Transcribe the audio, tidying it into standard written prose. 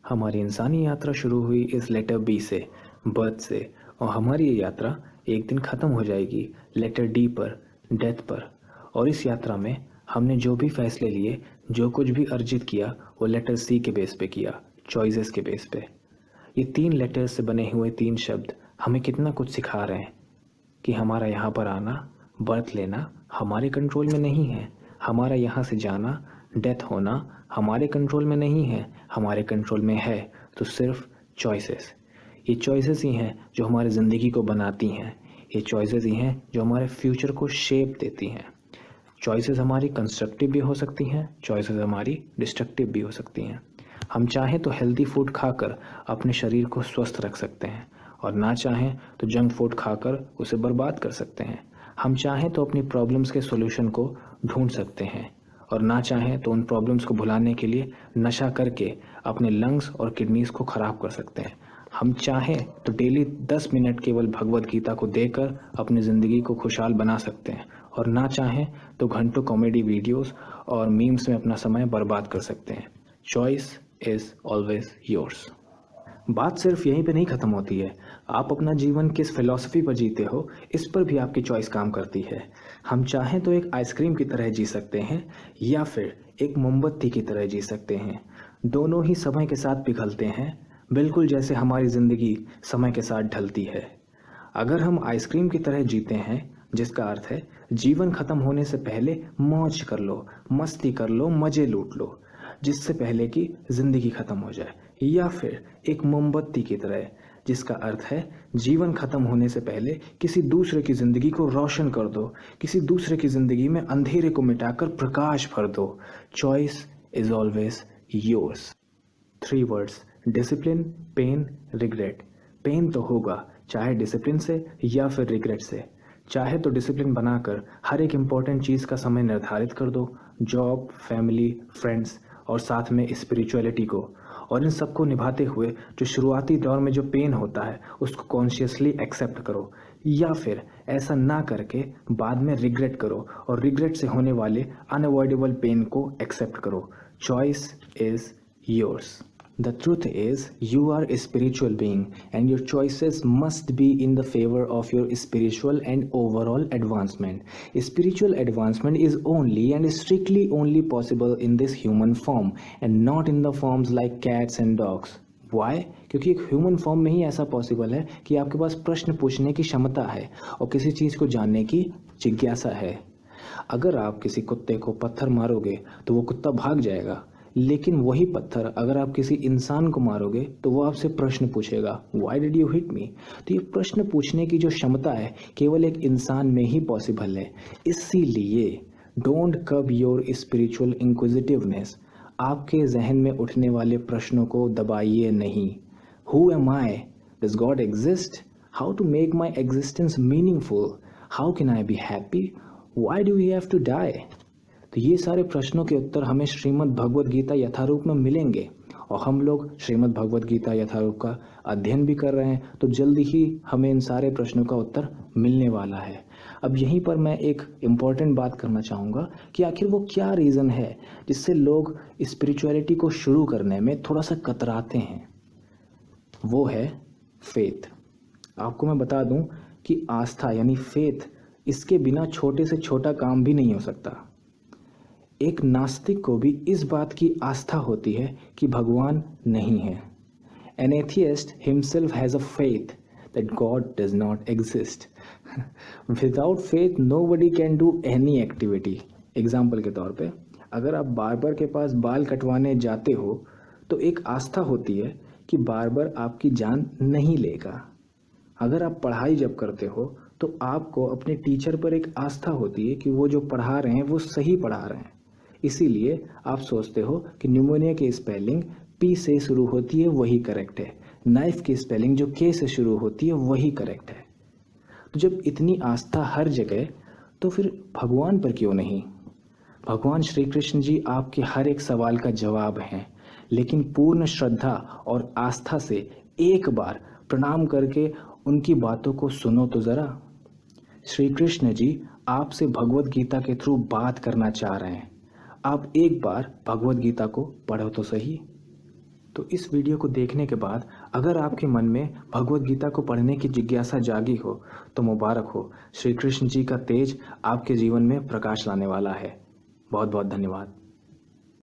हमारी इंसानी यात्रा शुरू हुई इस लेटर बी से, बर्थ से, और हमारी ये यात्रा एक दिन ख़त्म हो जाएगी लेटर डी पर, डेथ पर। और इस यात्रा में हमने जो भी फैसले लिए, जो कुछ भी अर्जित किया, वो लेटर सी के बेस पे किया, चॉइसेस के बेस पे। ये 3 लेटर्स से बने हुए 3 शब्द हमें कितना कुछ सिखा रहे हैं कि हमारा यहाँ पर आना, बर्थ लेना हमारे कंट्रोल में नहीं है। हमारा यहाँ से जाना, डेथ होना हमारे कंट्रोल में नहीं है। हमारे कंट्रोल में है तो सिर्फ चॉइसेस। ये चॉइसेस ही हैं जो हमारी ज़िंदगी को बनाती हैं। ये चॉइसेस ही हैं जो हमारे फ्यूचर को शेप देती हैं। चॉइसेस हमारी कंस्ट्रक्टिव भी हो सकती हैं, चॉइसेस हमारी डिस्ट्रक्टिव भी हो सकती हैं। हम चाहें तो हेल्दी फूड खाकर अपने शरीर को स्वस्थ रख सकते हैं, और ना चाहें तो जंक फूड खाकर उसे बर्बाद कर सकते हैं। हम चाहें तो अपनी प्रॉब्लम्स के सॉल्यूशन को ढूंढ सकते हैं, और ना चाहें तो उन प्रॉब्लम्स को भुलाने के लिए नशा करके अपने लंग्स और किडनीज को ख़राब कर सकते हैं। हम चाहें तो डेली 10 मिनट केवल भगवत गीता को देकर अपनी ज़िंदगी को खुशहाल बना सकते हैं, और ना चाहें तो घंटों कॉमेडी वीडियोस और मीम्स में अपना समय बर्बाद कर सकते हैं। Choice is always yours. बात सिर्फ यहीं पे नहीं ख़त्म होती है। आप अपना जीवन किस फिलॉसफी पर जीते हो, इस पर भी आपकी चॉइस काम करती है। हम चाहें तो एक आइसक्रीम की तरह जी सकते हैं, या फिर एक मोमबत्ती की तरह जी सकते हैं। दोनों ही समय के साथ पिघलते हैं, बिल्कुल जैसे हमारी ज़िंदगी समय के साथ ढलती है। अगर हम आइसक्रीम की तरह जीते हैं, जिसका अर्थ है जीवन ख़त्म होने से पहले मौज कर लो, मस्ती कर लो, मज़े लूट लो, जिससे पहले कि ज़िंदगी ख़त्म हो जाए। या फिर एक मोमबत्ती की तरह, जिसका अर्थ है जीवन ख़त्म होने से पहले किसी दूसरे की ज़िंदगी को रोशन कर दो, किसी दूसरे की ज़िंदगी में अंधेरे को मिटाकर प्रकाश भर दो। Choice is always yours. 3 words: discipline, pain, regret. Pain तो होगा, चाहे डिसिप्लिन से या फिर रिग्रेट से। चाहे तो डिसिप्लिन बनाकर हर एक इम्पॉर्टेंट चीज़ का समय निर्धारित कर दो, जॉब, फैमिली, फ्रेंड्स और साथ में स्पिरिचुअलिटी को। और इन सबको निभाते हुए जो शुरुआती दौर में जो पेन होता है उसको कॉन्शियसली एक्सेप्ट करो, या फिर ऐसा ना करके बाद में रिग्रेट करो और रिग्रेट से होने वाले अनअवॉइडेबल पेन को एक्सेप्ट करो। Choice is yours. The truth is, you are a spiritual being, and your choices must be in the favor of your spiritual and overall advancement. Spiritual advancement is only and strictly only possible in this human form, and not in the forms like cats and dogs. Why? क्योंकि एक human form में ही ऐसा possible है कि आपके पास प्रश्न पूछने की क्षमता है और किसी चीज़ को जानने की जिज्ञासा है। अगर आप किसी कुत्ते को पत्थर मारोगे तो वो कुत्ता भाग जाएगा, लेकिन वही पत्थर अगर आप किसी इंसान को मारोगे तो वो आपसे प्रश्न पूछेगा, why did you hit me? तो ये प्रश्न पूछने की जो क्षमता है केवल एक इंसान में ही पॉसिबल है। इसीलिए don't curb your spiritual inquisitiveness. आपके जहन में उठने वाले प्रश्नों को दबाइए नहीं। Who am I? Does God exist? How to make my existence meaningful? How can I be happy? Why do we have to die? तो ये सारे प्रश्नों के उत्तर हमें श्रीमद् भगवद गीता यथारूप में मिलेंगे, और हम लोग श्रीमद् भगवद गीता यथारूप का अध्ययन भी कर रहे हैं, तो जल्दी ही हमें इन सारे प्रश्नों का उत्तर मिलने वाला है। अब यहीं पर मैं एक इम्पॉर्टेंट बात करना चाहूँगा कि आखिर वो क्या रीज़न है जिससे लोग स्पिरिचुअलिटी को शुरू करने में थोड़ा सा कतराते हैं। वो है फेथ। आपको मैं बता दूं कि आस्था यानी फेथ, इसके बिना छोटे से छोटा काम भी नहीं हो सकता। एक नास्तिक को भी इस बात की आस्था होती है कि भगवान नहीं है। An atheist himself has a faith that God does not exist. Without faith, nobody can do any activity. Example के तौर पे, अगर आप बार्बर के पास बाल कटवाने जाते हो तो एक आस्था होती है कि बार्बर आपकी जान नहीं लेगा। अगर आप पढ़ाई जब करते हो तो आपको अपने टीचर पर एक आस्था होती है कि वो जो पढ़ा रहे हैं वो सही पढ़ा रहे हैं। इसीलिए आप सोचते हो कि न्यूमोनिया की स्पेलिंग पी से शुरू होती है वही करेक्ट है, नाइफ की स्पेलिंग जो के से शुरू होती है वही करेक्ट है। तो जब इतनी आस्था हर जगह, तो फिर भगवान पर क्यों नहीं? भगवान श्री कृष्ण जी आपके हर एक सवाल का जवाब हैं, लेकिन पूर्ण श्रद्धा और आस्था से एक बार प्रणाम करके उनकी बातों को सुनो तो ज़रा। श्री कृष्ण जी आपसे भगवत गीता के थ्रू बात करना चाह रहे हैं। आप एक बार भगवत गीता को पढ़ो तो सही। तो इस वीडियो को देखने के बाद अगर आपके मन में भगवत गीता को पढ़ने की जिज्ञासा जागी हो तो मुबारक हो, श्री कृष्ण जी का तेज आपके जीवन में प्रकाश लाने वाला है। बहुत बहुत धन्यवाद।